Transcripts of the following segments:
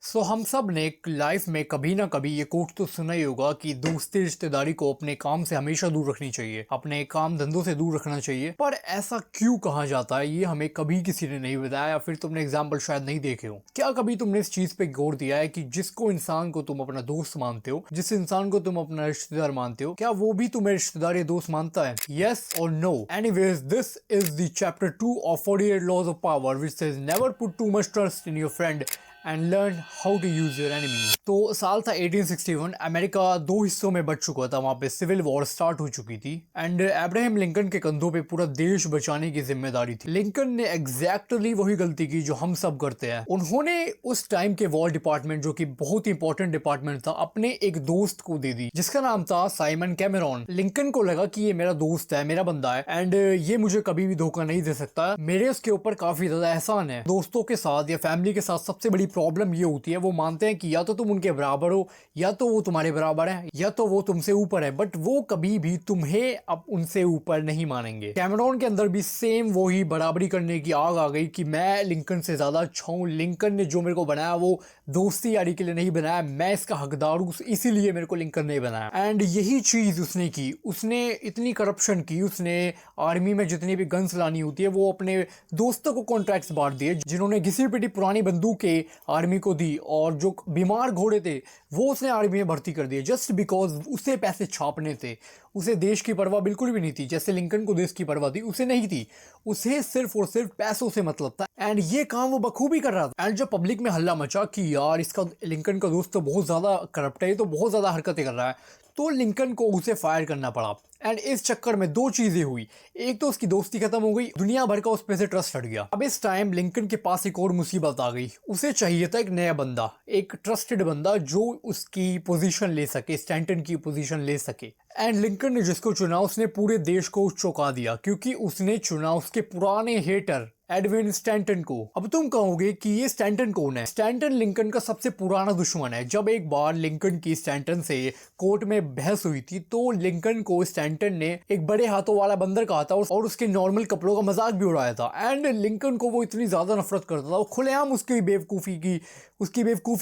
हम सब ने लाइफ में कभी ना कभी ये कोट तो सुना ही होगा कि दोस्ती रिश्तेदारी को अपने काम से हमेशा दूर रखनी चाहिए, अपने काम धंधों से दूर रखना चाहिए। पर ऐसा क्यों कहा जाता है ये हमें कभी किसी ने नहीं बताया, या फिर तुमने एग्जाम्पल शायद नहीं देखे हो। क्या कभी तुमने इस चीज पे गौर दिया है कि जिसको इंसान को तुम अपना दोस्त मानते हो, जिस इंसान को तुम अपना रिश्तेदार मानते हो, क्या वो भी तुम्हें रिश्तेदार या दोस्त मानता है? यस और no? Anyways, this is the chapter 2 of 48 laws of power which says never put too much trust in your friend and learn how to use your enemy. तो साल था 1861। अमेरिका दो हिस्सों में बट चुका था, वहां पे सिविल वॉर स्टार्ट हो चुकी थी एंड अब्राहम लिंकन के कंधों पे पूरा देश बचाने की जिम्मेदारी थी। लिंकन ने एग्जैक्टली वही गलती की जो हम सब करते हैं। उन्होंने उस टाइम के वॉर डिपार्टमेंट, जो कि बहुत ही इंपॉर्टेंट डिपार्टमेंट था, अपने एक दोस्त को दे दी जिसका नाम था साइमन कैमेरॉन। लिंकन को लगा कि ये मेरा दोस्त है, मेरा बंदा है एंड ये मुझे कभी भी धोखा नहीं दे सकता, मेरे उसके ऊपर काफी ज्यादा एहसान है। दोस्तों के साथ या फैमिली के साथ सबसे बड़ी प्रॉब्लम ये होती है, वो मानते हैं कि या तो तुम उनके बराबर हो, या तो वो तुम्हारे बराबर है, या तो वो तुमसे ऊपर है, बट वो कभी भी तुम्हें अब उनसे ऊपर नहीं मानेंगे। कैमरॉन के अंदर भी सेम वही बराबरी करने की आग आ गई कि मैं लिंकन से ज्यादा अच्छा हूं, लिंकन ने जो मेरे को बनाया वो दोस्ती यारी के लिए नहीं बनाया, मैं इसका हकदार हूं, इसीलिए मेरे को लिंकन ने बनाया। एंड यही चीज उसने की। उसने इतनी करप्शन की, उसने आर्मी में जितनी भी गन्स लानी होती है वो अपने दोस्तों को कॉन्ट्रैक्ट्स बांट दिए, जिन्होंने घिसी पिटी पुरानी बंदूकें आर्मी को दी, और जो बीमार घोड़े थे वो उसने आर्मी में भर्ती कर दिए जस्ट बिकॉज उसे पैसे छापने थे। उसे देश की परवाह बिल्कुल भी नहीं थी, जैसे लिंकन को देश की परवाह थी, उसे नहीं थी। उसे सिर्फ और सिर्फ पैसों से मतलब था एंड ये काम वो बखूबी कर रहा था। एंड जब पब्लिक में हल्ला मचा कि यार इसका लिंकन का दोस्त तो बहुत ज्यादा करप्ट है, ये तो बहुत ज्यादा हरकतें कर रहा है, तो लिंकन को उसे फायर करना पड़ा। एंड इस चक्कर में दो चीजें हुई, एक तो उसकी दोस्ती खत्म हो गई, दुनिया भर का उस पे से ट्रस्ट हट गया। अब इस टाइम लिंकन के पास एक और मुसीबत आ गई। उसे चाहिए था एक नया बंदा, एक ट्रस्टेड बंदा जो उसकी पोजीशन ले सके, स्टैंटन की पोजीशन ले सके। एंड लिंकन ने जिसको चुना उसने पूरे देश को चौंका दिया, क्योंकि उसने चुना उसके पुराने हेटर एडविन स्टैंटन को। अब तुम कहोगे कि ये स्टैंटन कौन है? स्टैंटन लिंकन का सबसे पुराना दुश्मन है। जब एक बार लिंकन की स्टैंटन से कोर्ट में बहस हुई थी, तो लिंकन को स्टैंटन ने एक बड़े हाथों वाला बंदर कहा था और उसके नॉर्मल कपड़ों का मजाक भी उड़ाया था। एंड लिंकन को वो इतनी ज्यादा नफरत करता था, वो खुलेआम उसकी बेवकूफी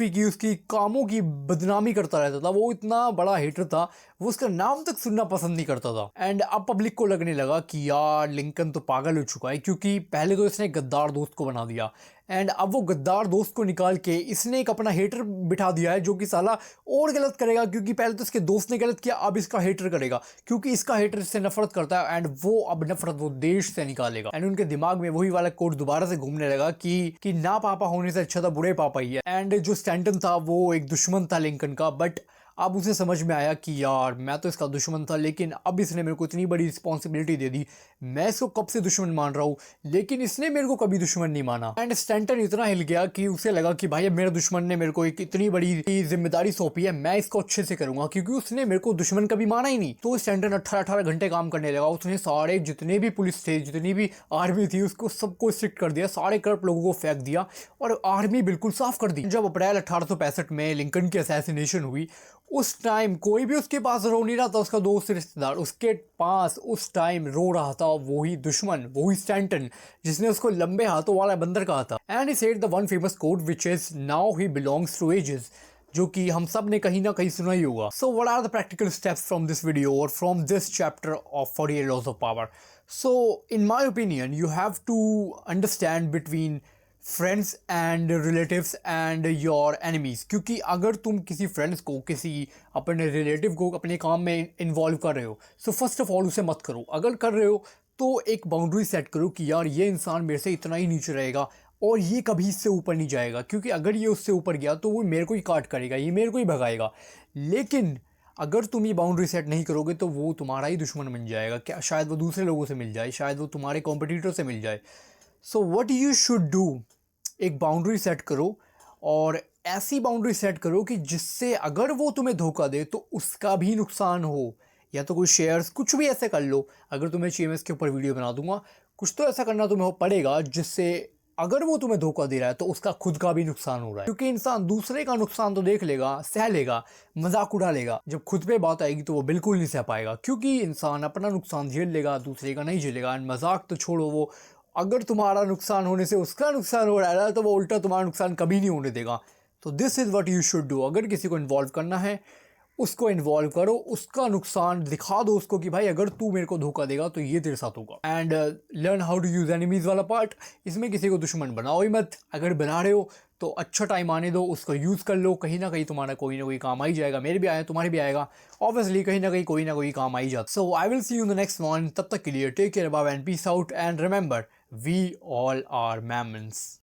की, उसकी कामों की बदनामी करता रहता था। वो इतना बड़ा हेटर था, वो उसका नाम तक सुनना पसंद नहीं करता था। एंड अब पब्लिक को लगने लगा कि यार लिंकन तो पागल हो चुका है, क्योंकि पहले तो इसने गद्दार दोस्त को बना दिया एंड अब वो गद्दार दोस्त को निकाल के इसने एक अपना हेटर बिठा दिया है, जो कि साला और गलत करेगा, क्योंकि पहले तो इसके दोस्त ने गलत किया, अब इसका हेटर करेगा, क्योंकि इसका हेटर इससे नफरत करता है एंड वो अब नफरत वो देश से निकालेगा। एंड उनके दिमाग में वही वाला कोड दोबारा से घूमने लगा कि ना पापा होने से अच्छा था बुरे पापा ही है। एंड जो स्टैंटन था वो एक दुश्मन था लिंकन का, बट अब उसे समझ में आया कि यार मैं तो इसका दुश्मन था, लेकिन अब इसने मेरे को इतनी बड़ी रिस्पॉन्सिबिलिटी दे दी, मैं इसको कब से दुश्मन मान रहा हूँ, लेकिन इसने मेरे को कभी दुश्मन नहीं माना। एंड स्टैंटन इतना हिल गया कि उसे लगा कि भाई अब मेरे दुश्मन ने मेरे को एक इतनी बड़ी जिम्मेदारी सौंपी है, मैं इसको अच्छे से करूंगा, क्योंकि उसने मेरे को दुश्मन कभी माना ही नहीं। तो स्टैंटन 18-18 घंटे काम करने लगा। उसने सारे जितने भी पुलिस थे, जितनी भी आर्मी थी, उसको सबको स्ट्रिक्ट कर दिया, सारे करप्ट लोगों को फेंक दिया और आर्मी बिल्कुल साफ कर दी। जब अप्रैल 1865 में लिंकन की असैसिनेशन हुई, उस टाइम कोई भी उसके पास रो नहीं रहा था, उसका दोस्त रिश्तेदार उसके पास उस टाइम रो रहा था वही दुश्मन, वही स्टैंटन, जिसने उसको लंबे हाथों वाला बंदर कहा था। And he said the one famous quote which is now he belongs to ages, जो कि हम सब ने कहीं ना कहीं सुना ही होगा। So what are the practical steps from this video और from this chapter of 48 laws of power? So in my opinion you have to understand between friends and relatives and your enemies. क्योंकि अगर तुम किसी friends को, किसी अपने relative को अपने काम में इन्वॉल्व कर रहे हो, सो फर्स्ट ऑफ ऑल उसे मत करो। अगर कर रहे हो तो एक बाउंड्री सेट करो कि यार ये इंसान मेरे से इतना ही नीचे रहेगा और ये कभी इससे ऊपर नहीं जाएगा, क्योंकि अगर ये उससे ऊपर गया तो वो मेरे को ही काट करेगा, ये मेरे को ही भगाएगा। लेकिन अगर तुम ये बाउंड्री सेट नहीं करोगे तो वो तुम्हारा ही दुश्मन बन जाएगा। क्या शायद वो दूसरे लोगों से मिल जाए, शायद वो तुम्हारे कॉम्पिटिटर से मिल जाए। So what you should do, एक बाउंड्री सेट करो और ऐसी बाउंड्री सेट करो कि जिससे अगर वो तुम्हें धोखा दे तो उसका भी नुकसान हो, या तो कोई शेयर्स कुछ भी ऐसे कर लो। अगर तुम्हें चाहिए मैं इसके ऊपर वीडियो बना दूंगा, कुछ तो ऐसा करना तुम्हें पड़ेगा जिससे अगर वो तुम्हें धोखा दे रहा है तो उसका खुद का भी नुकसान हो रहा है। क्योंकि इंसान दूसरे का नुकसान तो देख लेगा, सह लेगा, मजाक उड़ा लेगा, जब खुद पे बात आएगी तो वो बिल्कुल नहीं सह पाएगा, क्योंकि इंसान अपना नुकसान झेल लेगा, दूसरे का नहीं झेलेगा। एंड मजाक तो छोड़ो, वो अगर तुम्हारा नुकसान होने से उसका नुकसान हो रहा है तो वो उल्टा तुम्हारा नुकसान कभी नहीं होने देगा। तो this is what you should do. अगर किसी को इन्वॉल्व करना है उसको इन्वॉल्व करो, उसका नुकसान दिखा दो उसको कि भाई अगर तू मेरे को धोखा देगा तो ये तेरे साथ होगा। And learn how to use enemies वाला पार्ट, इसमें किसी को दुश्मन बनाओ ही मत। अगर बना रहे हो तो अच्छा टाइम आने दो, उसको यूज़ कर लो, कहीं ना कहीं तुम्हारा कोई ना कोई काम आ ही जाएगा। मेरे भी आया, तुम्हारे भी आएगा, ऑब्वियसली कहीं ना कोई काम आ ही जाता। So I will see you in the next one. तब तक के लिए take care, bye and peace out, and remember we all are मैमन्स।